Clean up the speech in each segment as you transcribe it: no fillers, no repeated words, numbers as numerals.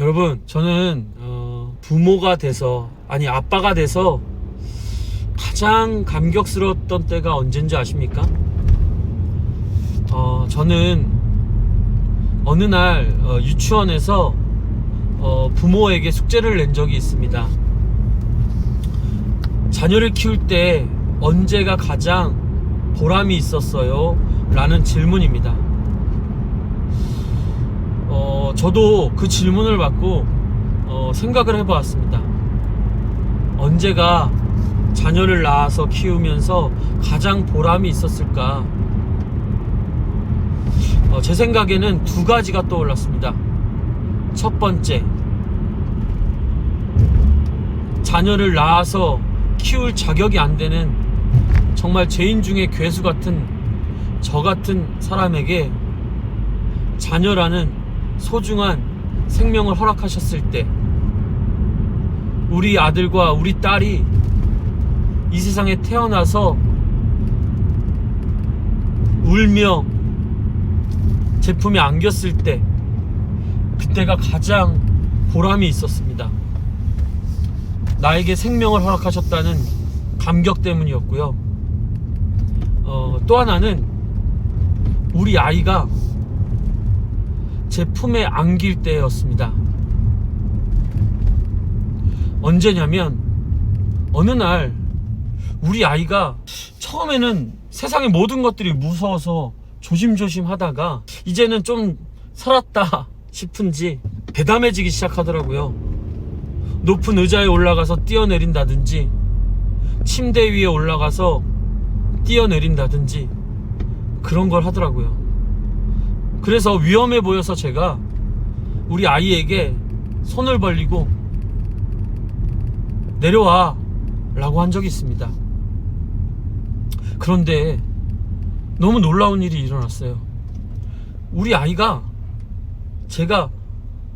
여러분, 저는 부모가 돼서, 아니 아빠가 돼서 가장 감격스러웠던 때가 언젠지 아십니까? 저는 어느 날 유치원에서 부모에게 숙제를 낸 적이 있습니다. 자녀를 키울 때 언제가 가장 보람이 있었어요? 라는 질문입니다. 저도 그 질문을 받고 생각을 해보았습니다. 언제가 자녀를 낳아서 키우면서 가장 보람이 있었을까? 제 생각에는 두 가지가 떠올랐습니다. 첫 번째, 자녀를 낳아서 키울 자격이 안 되는 정말 죄인 중에 괴수 같은 저 같은 사람에게 자녀라는 소중한 생명을 허락하셨을 때, 우리 아들과 우리 딸이 이 세상에 태어나서 울며 제품에 안겼을 때, 그때가 가장 보람이 있었습니다. 나에게 생명을 허락하셨다는 감격 때문이었고요. 또 하나는 우리 아이가 제 품에 안길 때였습니다. 언제냐면 어느 날 우리 아이가 처음에는 세상의 모든 것들이 무서워서 조심조심 하다가 이제는 좀 살았다 싶은지 대담해지기 시작하더라고요. 높은 의자에 올라가서 뛰어내린다든지, 침대 위에 올라가서 뛰어내린다든지 그런 걸 하더라고요. 그래서 위험해 보여서 제가 우리 아이에게 손을 벌리고 내려와 라고 한 적이 있습니다. 그런데 너무 놀라운 일이 일어났어요. 우리 아이가 제가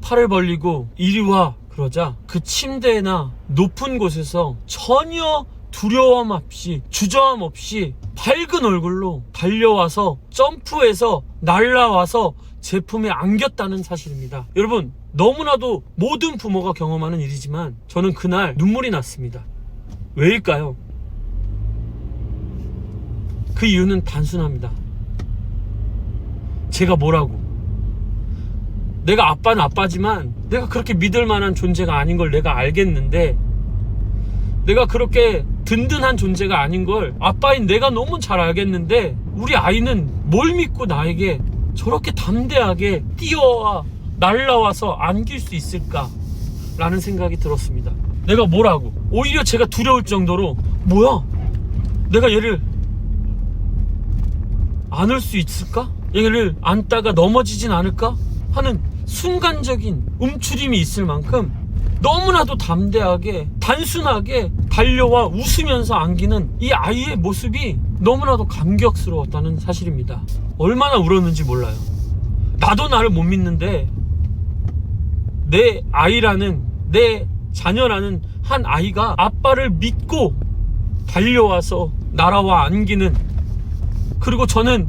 팔을 벌리고 이리 와 그러자 그 침대나 높은 곳에서 전혀 두려움 없이 주저함 없이 밝은 얼굴로 달려와서 점프해서 날아와서 제 품에 안겼다는 사실입니다. 여러분, 너무나도 모든 부모가 경험하는 일이지만 저는 그날 눈물이 났습니다. 왜일까요? 그 이유는 단순합니다. 제가 뭐라고? 내가 아빠는 아빠지만 내가 그렇게 믿을 만한 존재가 아닌 걸 내가 알겠는데, 내가 그렇게 든든한 존재가 아닌 걸 아빠인 내가 너무 잘 알겠는데, 우리 아이는 뭘 믿고 나에게 저렇게 담대하게 뛰어와 날라와서 안길 수 있을까? 라는 생각이 들었습니다. 내가 뭐라고? 오히려 제가 두려울 정도로, 뭐야? 내가 얘를 안을 수 있을까? 얘를 안다가 넘어지진 않을까? 하는 순간적인 움츠림이 있을 만큼 너무나도 담대하게 단순하게 달려와 웃으면서 안기는 이 아이의 모습이 너무나도 감격스러웠다는 사실입니다. 얼마나 울었는지 몰라요. 나도 나를 못 믿는데 내 아이라는, 내 자녀라는 한 아이가 아빠를 믿고 달려와서 날아와 안기는, 그리고 저는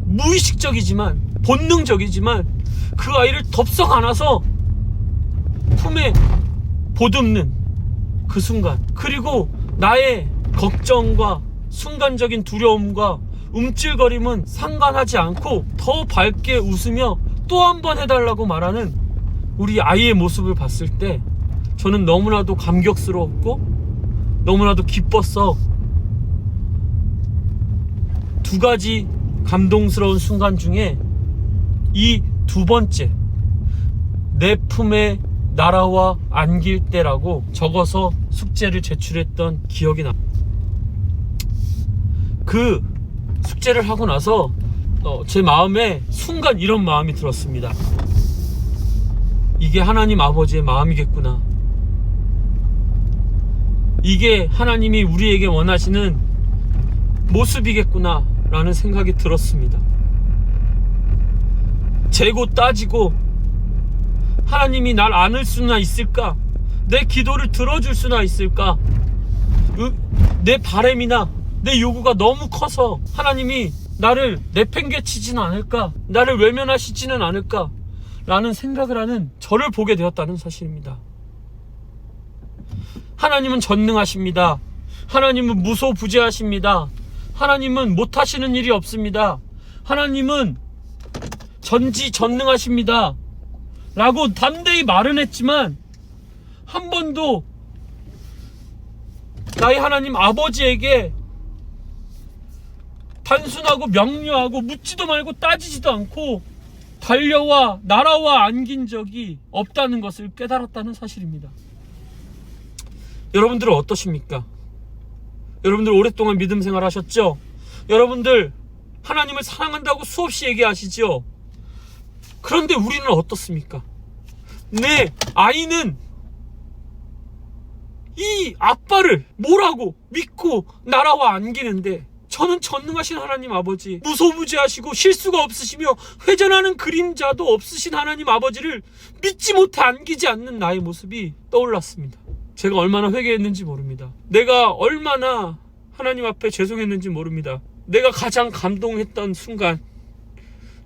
무의식적이지만 본능적이지만 그 아이를 덥석 안아서 품에 보듬는 그 순간, 그리고 나의 걱정과 순간적인 두려움과 움찔거림은 상관하지 않고 더 밝게 웃으며 또 한 번 해달라고 말하는 우리 아이의 모습을 봤을 때 저는 너무나도 감격스러웠고 너무나도 기뻤어. 두 가지 감동스러운 순간 중에 이 두 번째, 내 품에 날아와 안길 때라고 적어서 숙제를 제출했던 기억이 나. 그 숙제를 하고 나서 제 마음에 순간 이런 마음이 들었습니다. 이게 하나님 아버지의 마음이겠구나. 이게 하나님이 우리에게 원하시는 모습이겠구나 라는 생각이 들었습니다. 재고 따지고 하나님이 날 안을 수나 있을까? 내 기도를 들어줄 수나 있을까? 내 바람이나 내 요구가 너무 커서 하나님이 나를 내팽개치지는 않을까? 나를 외면하시지는 않을까? 라는 생각을 하는 저를 보게 되었다는 사실입니다. 하나님은 전능하십니다. 하나님은 무소부재하십니다. 하나님은 못하시는 일이 없습니다. 하나님은 전지전능하십니다 라고 담대히 말은 했지만 한 번도 나의 하나님 아버지에게 단순하고 명료하고 묻지도 말고 따지지도 않고 달려와 나라와 안긴 적이 없다는 것을 깨달았다는 사실입니다. 여러분들은 어떠십니까? 여러분들 오랫동안 믿음 생활 하셨죠? 여러분들 하나님을 사랑한다고 수없이 얘기하시죠? 그런데 우리는 어떻습니까? 내 아이는 이 아빠를 뭐라고 믿고 나라와 안기는데 저는 전능하신 하나님 아버지, 무소부재하시고 실수가 없으시며 회전하는 그림자도 없으신 하나님 아버지를 믿지 못해 안기지 않는 나의 모습이 떠올랐습니다. 제가 얼마나 회개했는지 모릅니다. 내가 얼마나 하나님 앞에 죄송했는지 모릅니다. 내가 가장 감동했던 순간,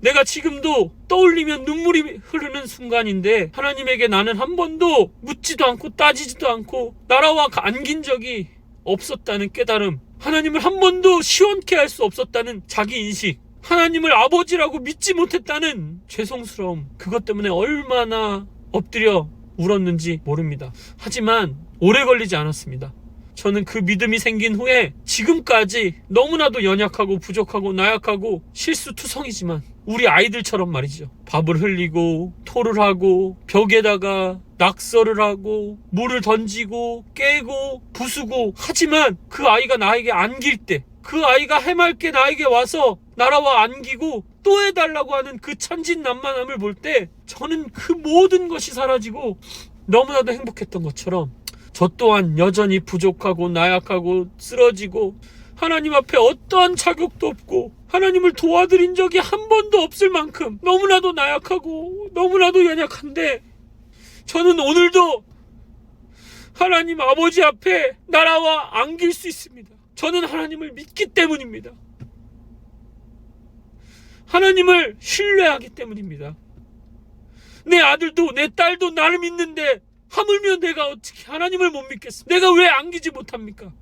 내가 지금도 떠올리면 눈물이 흐르는 순간인데 하나님에게 나는 한 번도 묻지도 않고 따지지도 않고 나라와 안긴 적이 없었다는 깨달음, 하나님을 한 번도 시원케 할 수 없었다는 자기인식, 하나님을 아버지라고 믿지 못했다는 죄송스러움, 그것 때문에 얼마나 엎드려 울었는지 모릅니다. 하지만 오래 걸리지 않았습니다. 저는 그 믿음이 생긴 후에 지금까지 너무나도 연약하고 부족하고 나약하고 실수투성이지만 우리 아이들처럼 말이죠. 밥을 흘리고 토를 하고 벽에다가 낙서를 하고 물을 던지고 깨고 부수고 하지만 그 아이가 나에게 안길 때, 그 아이가 해맑게 나에게 와서 나라와 안기고 또 해달라고 하는 그 천진난만함을 볼 때 저는 그 모든 것이 사라지고 너무나도 행복했던 것처럼 저 또한 여전히 부족하고 나약하고 쓰러지고 하나님 앞에 어떠한 자격도 없고 하나님을 도와드린 적이 한 번도 없을 만큼 너무나도 나약하고 너무나도 연약한데 저는 오늘도 하나님 아버지 앞에 나라와 안길 수 있습니다. 저는 하나님을 믿기 때문입니다. 하나님을 신뢰하기 때문입니다. 내 아들도 내 딸도 나를 믿는데 하물며 내가 어떻게 하나님을 못 믿겠습니까? 내가 왜 안기지 못합니까?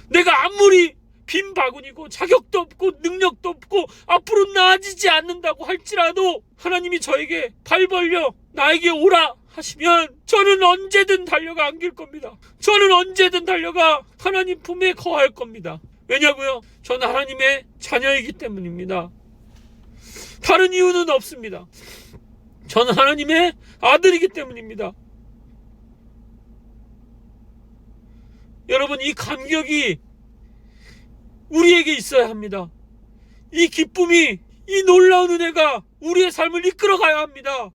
내가 아무리 빈 바구니고 자격도 없고 능력도 없고 앞으로 나아지지 않는다고 할지라도 하나님이 저에게 발 벌려 나에게 오라 하시면 저는 언제든 달려가 안길 겁니다. 저는 언제든 달려가 하나님 품에 거할 겁니다. 왜냐고요? 저는 하나님의 자녀이기 때문입니다. 다른 이유는 없습니다. 저는 하나님의 아들이기 때문입니다. 여러분, 이 감격이 우리에게 있어야 합니다. 이 기쁨이, 이 놀라운 은혜가 우리의 삶을 이끌어가야 합니다.